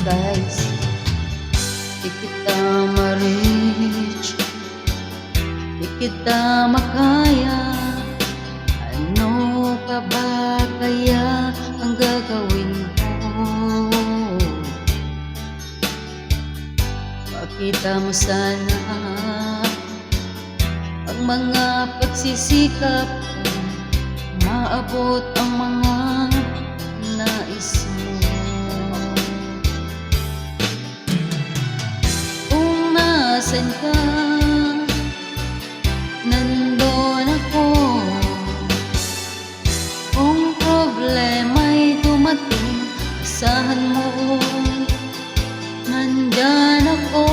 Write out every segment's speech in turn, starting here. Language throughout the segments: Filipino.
guys. Di kita ma-reach, di kita makaya. Ano pa ba kaya ang gagawin ko? Makita mo sana ang mga pagsisikap ko, maabot ang mga nais mo. Kung nasan ka, nandun ako. Kung problema'y dumating, asahan mo, nandyan ako.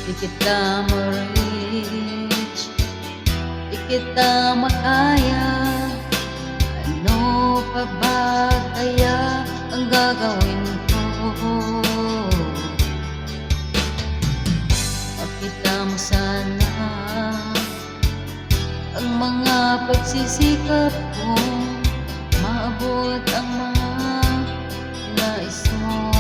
Di kita ma-reach, di kita makaya. Ano pa ba kaya ang gagawin ko? Makita mo sana ang mga pagsisikap ko, maabot ang mga nais mo.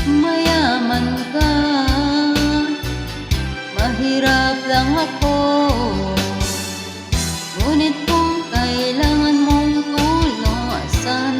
Mayaman ka, mahirap lang ako. Ngunit kung kailangan mong tulong, asahan